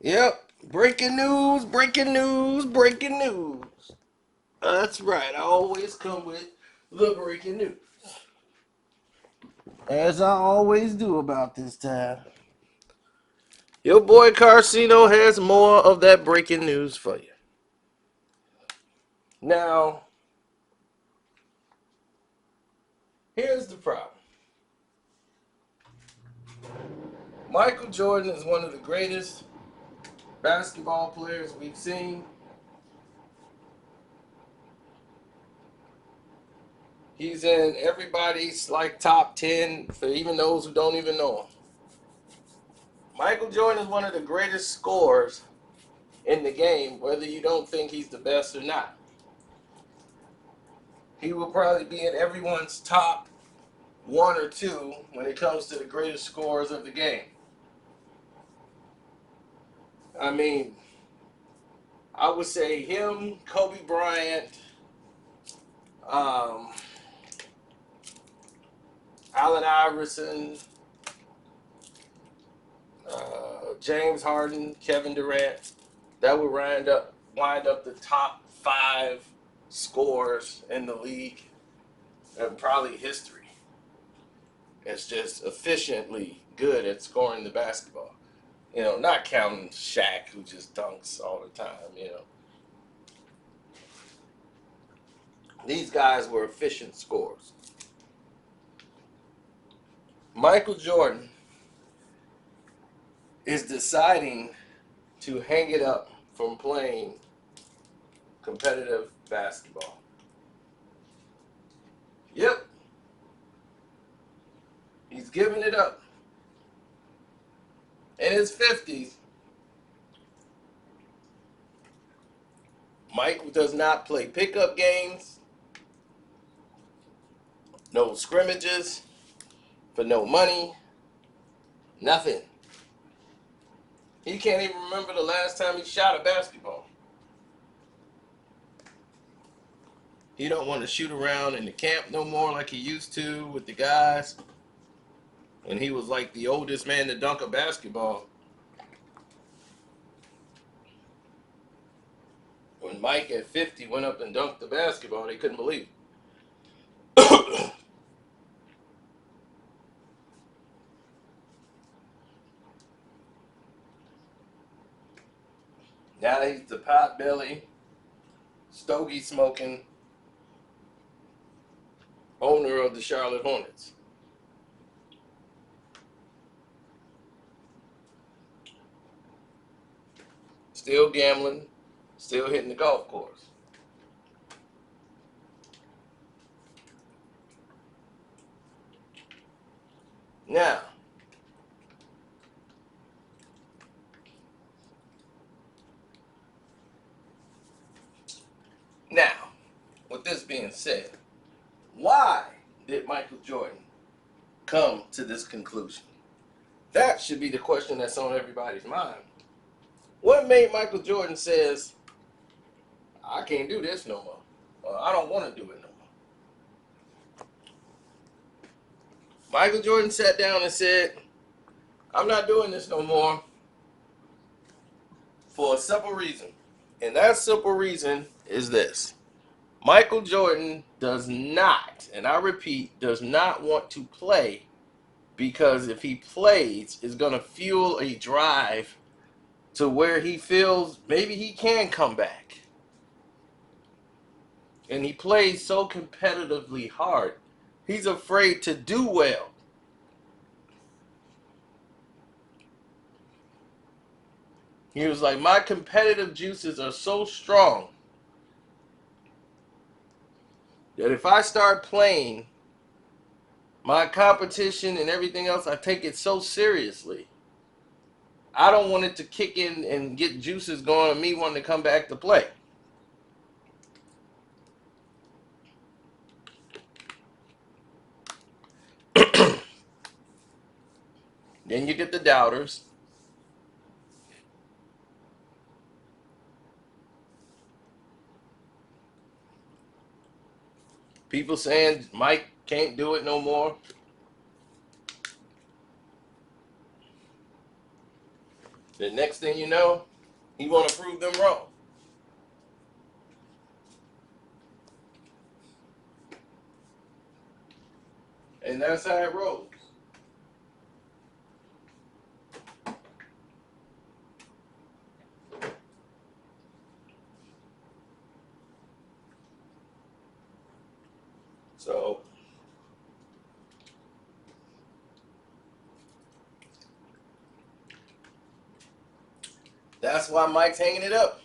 Yep. Breaking news, breaking news, breaking news. That's right. I always come with the breaking news. As I always do about this time. Your boy Carcino has more of that breaking news for you. Now, here's the problem. Michael Jordan is one of the greatest basketball players we've seen. He's in everybody's like top 10 for even those who don't even know him. Michael Jordan is one of the greatest scorers in the game, whether you don't think he's the best or not. He will probably be in everyone's top one or two when it comes to the greatest scorers of the game. I mean, I would say him, Kobe Bryant, um, Allen Iverson, James Harden, Kevin Durant. That would wind up the top five scorers in the league and probably history. It's just efficiently good at scoring the basketball. Not counting Shaq, who just dunks all the time. These guys were efficient scorers. Michael Jordan is deciding to hang it up from playing competitive basketball. Yep, he's giving it up. In his 50s, Mike does not play pickup games, no scrimmages, for no money, nothing. He can't even remember the last time he shot a basketball. He don't want to shoot around in the camp no more like he used to with the guys. And he was like the oldest man to dunk a basketball. When Mike at 50 went up and dunked the basketball, they couldn't believe it. Now he's the pot belly, stogie smoking owner of the Charlotte Hornets. Still gambling, still hitting the golf course. Now, now, with this being said, why did Michael Jordan come to this conclusion? That should be the question that's on everybody's mind. What made Michael Jordan says, I can't do this no more, or I don't want to do it no more? Michael Jordan sat down and said, I'm not doing this no more for a simple reason. And that simple reason is this. Michael Jordan does not, and I repeat, does not want to play because if he plays, it's going to fuel a drive to where he feels maybe he can come back. And he plays so competitively hard, he's afraid to do well. He was like, my competitive juices are so strong that if I start playing, my competition and everything else, I take it so seriously. I don't want it to kick in and get juices going on me wanting to come back to play. Then you get the doubters. People saying Mike can't do it no more. The next thing you know, he want to prove them wrong. And that's how it rolls. So that's why Mike's hanging it up.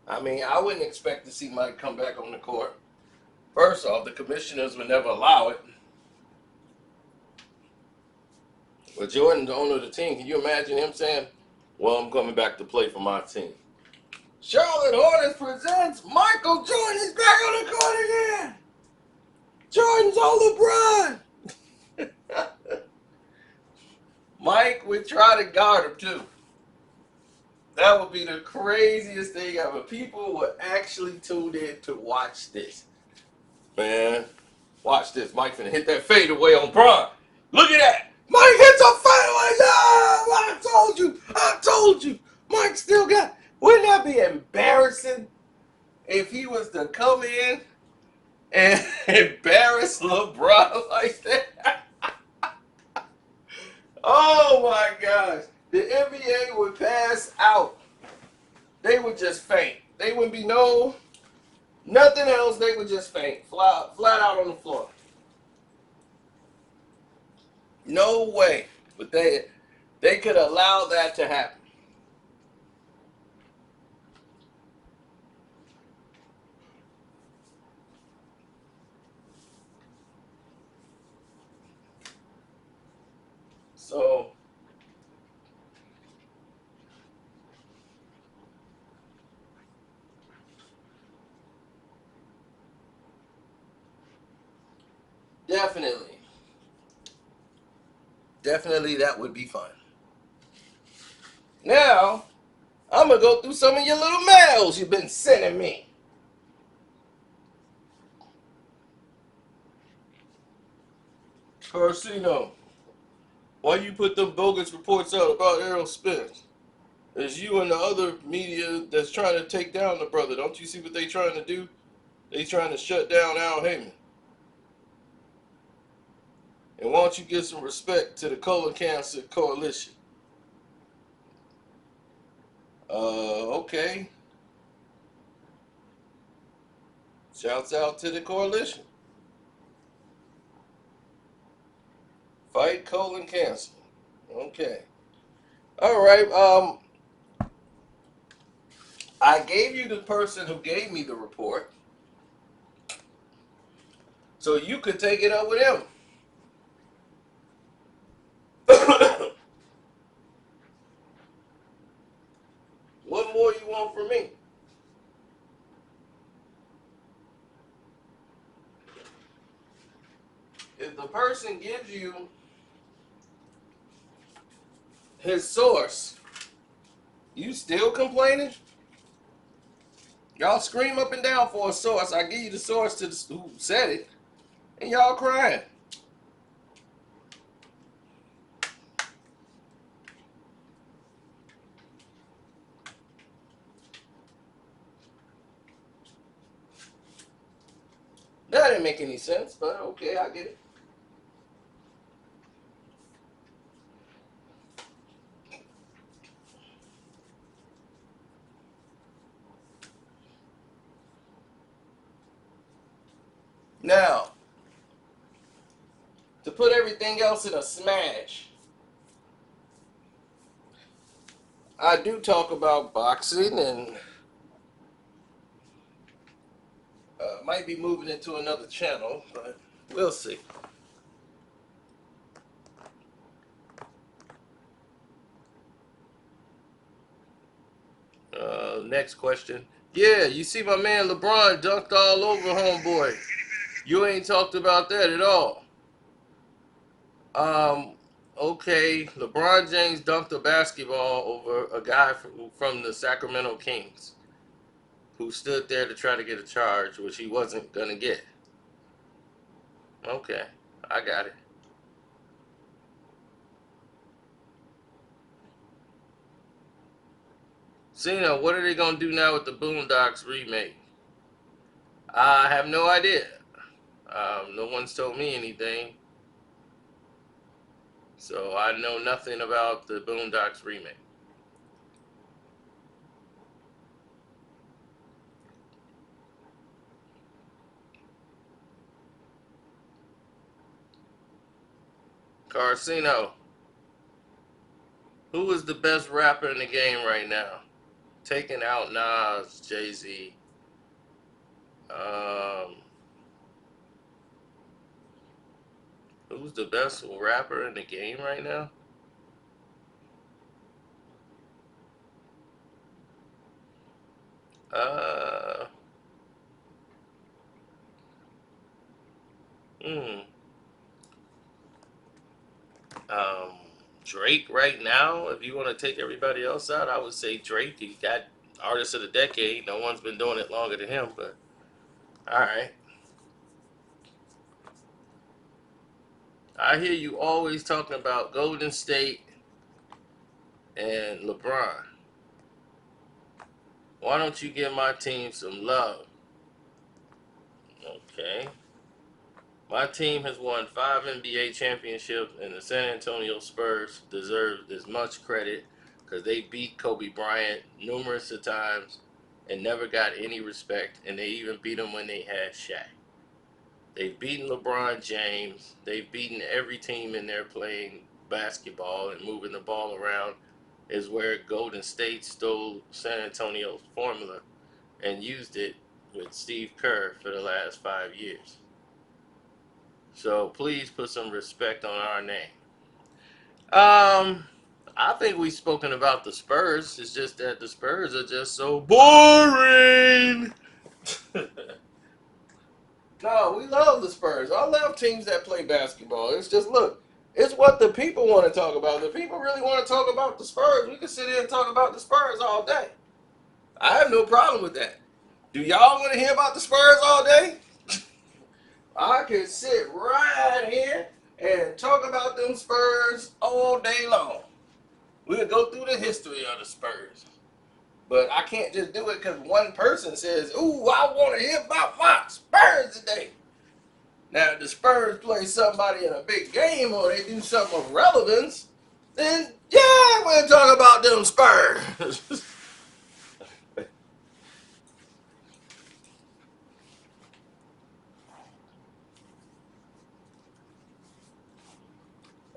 I mean, I wouldn't expect to see Mike come back on the court. First off, the commissioners would never allow it. But Jordan's the owner of the team. Can you imagine him saying, well, I'm coming back to play for my team? Charlotte Hornets presents Michael Jordan is back on the court again. Jordan's on LeBron. Mike would try to guard him too. That would be the craziest thing ever. People would actually tune in to watch this. Man, watch this. Mike finna hit that fadeaway on Bron. Look at that. Mike hits a fadeaway. No, I told you. I told you. Mike still got. Wouldn't that be embarrassing if he was to come in and embarrass LeBron like that? Oh my gosh. The NBA would pass out. They would just faint. They wouldn't be nothing else. They would just faint. Flat out on the floor. No way. But they could allow that to happen. So definitely that would be fun. Now, I'm going to go through some of your little mails you've been sending me. Carcino, why you put them bogus reports out about Errol Spence? It's you and the other media that's trying to take down the brother. Don't you see what they trying to do? They trying to shut down Al Heyman. And why don't you give some respect to the Colon Cancer Coalition? Okay. Shouts out to the coalition. Fight colon cancer. Okay. All right. I gave you the person who gave me the report, so you could take it up with him. What more you want from me? If the person gives you his source, you still complaining? Y'all scream up and down for a source. I give you the source to who said it, and y'all crying. That didn't make any sense, but okay, I get it. Now, to put everything else in a smash, I do talk about boxing and might be moving into another channel, but we'll see. Next question. Yeah, you see my man LeBron dunked all over homeboy. You ain't talked about that at all. Okay, LeBron James dunked a basketball over a guy from the Sacramento Kings who stood there to try to get a charge, which he wasn't going to get. Okay, I got it. Cena, what are they gonna do now with the Boondocks remake? I have no idea. No one's told me anything, so I know nothing about the Boondocks remake. Carcino, who is the best rapper in the game right now? Taking out Nas, Jay-Z. Um, who's the best rapper in the game right now? Uh, hmm. Um, Drake right now. If you want to take everybody else out, I would say Drake. He got artist of the decade. No one's been doing it longer than him, but all right. I hear you always talking about Golden State and LeBron. Why don't you give my team some love? Okay. My team has won 5 NBA championships, and the San Antonio Spurs deserve as much credit because they beat Kobe Bryant numerous of times and never got any respect, and they even beat him when they had Shaq. They've beaten LeBron James. They've beaten every team in there playing basketball and moving the ball around. Is where Golden State stole San Antonio's formula and used it with Steve Kerr for the last 5 years. So please put some respect on our name. I think we've spoken about the Spurs. It's just that the Spurs are just so boring. No, we love the Spurs. I love teams that play basketball. It's just, look, it's what the people want to talk about. The people really want to talk about the Spurs. We can sit here and talk about the Spurs all day. I have no problem with that. Do y'all want to hear about the Spurs all day? I can sit right here and talk about them Spurs all day long. We'll go through the history of the Spurs. But I can't just do it because one person says, ooh, I want to hear about my Spurs today. Now, if the Spurs play somebody in a big game or they do something of relevance, then yeah, we'll talk about them Spurs.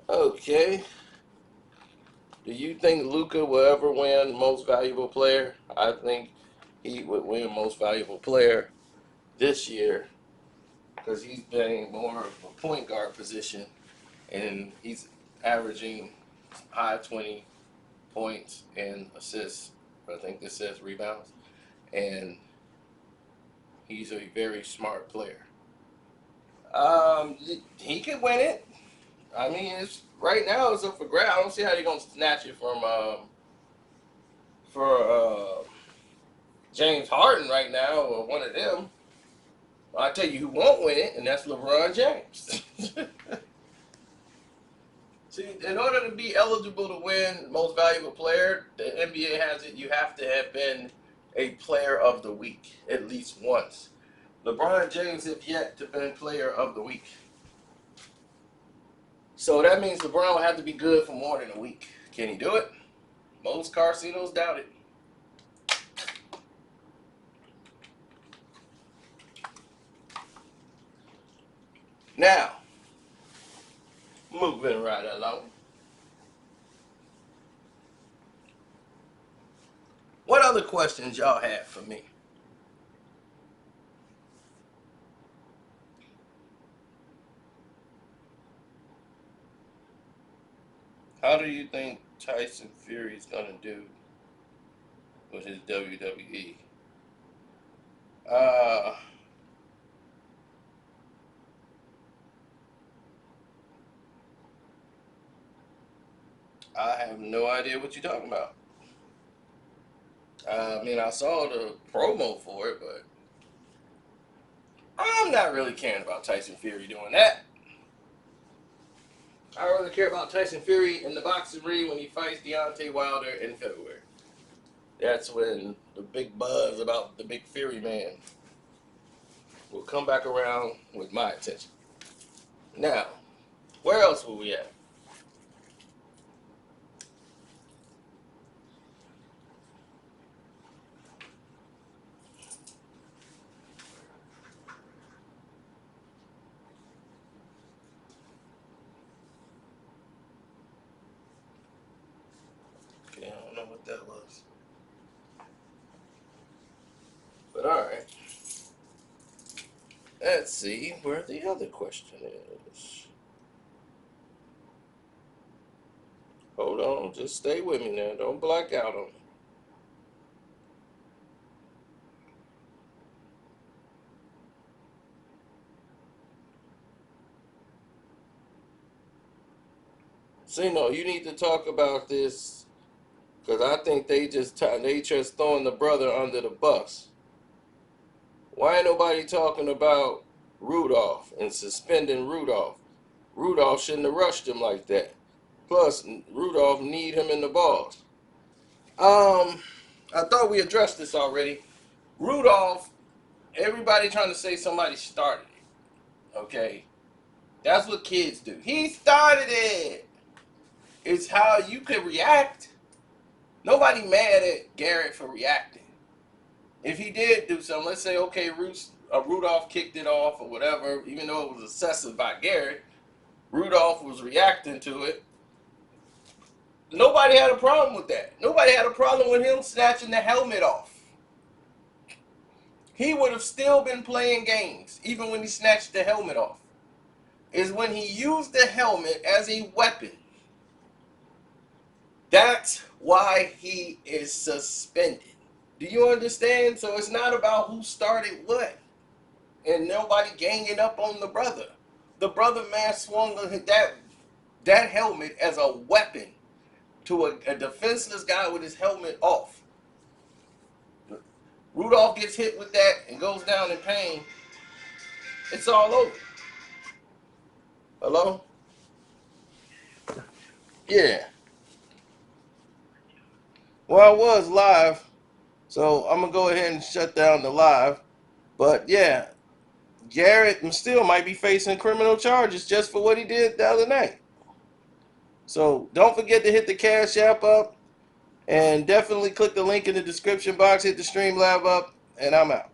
Okay. Do you think Luka will ever win Most Valuable Player? I think he would win Most Valuable Player this year because he's playing more of a point guard position and he's averaging high 20 points and assists. I think this says rebounds. And he's a very smart player. He could win it. I mean, it's right now it's up for grabs. I don't see how they're gonna snatch it from for James Harden right now or one of them. I tell you who won't win it, and that's LeBron James. See, in order to be eligible to win Most Valuable Player, the NBA has it. You have to have been a Player of the Week at least once. LeBron James have yet to be Player of the Week. So that means LeBron will have to be good for more than a week. Can he do it? Most casinos doubt it. Now, moving right along. What other questions y'all have for me? How do you think Tyson Fury is going to do with his WWE? Uh, I have no idea what you're talking about. I mean, I saw the promo for it, but I'm not really caring about Tyson Fury doing that. I really care about Tyson Fury in the boxing ring when he fights Deontay Wilder in February. That's when the big buzz about the big Fury man will come back around with my attention. Now, where else were we at? Okay, I don't know what that was. But alright. Let's see where the other question is. Hold on, just stay with me now. Don't black out on me. See, no, you need to talk about this because I think they just throwing the brother under the bus. Why ain't nobody talking about Rudolph and suspending Rudolph? Rudolph shouldn't have rushed him like that. Plus, Rudolph need him in the balls. I thought we addressed this already. Rudolph, everybody trying to say somebody started it. Okay, that's what kids do. He started it. It's how you can react. Nobody mad at Garrett for reacting. If he did do something, let's say, okay, Rudolph kicked it off or whatever, even though it was excessive by Garrett, Rudolph was reacting to it. Nobody had a problem with that. Nobody had a problem with him snatching the helmet off. He would have still been playing games, even when he snatched the helmet off. Is when he used the helmet as a weapon. That's why he is suspended. Do you understand? So it's not about who started what. And nobody ganging up on the brother. The brother man swung that helmet as a weapon to a defenseless guy with his helmet off. Rudolph gets hit with that and goes down in pain. It's all over. Hello? Yeah. Well, I was live, so I'm going to go ahead and shut down the live. But yeah, Garrett still might be facing criminal charges just for what he did the other night. So don't forget to hit the Cash App up and definitely click the link in the description box, hit the Streamlab up, and I'm out.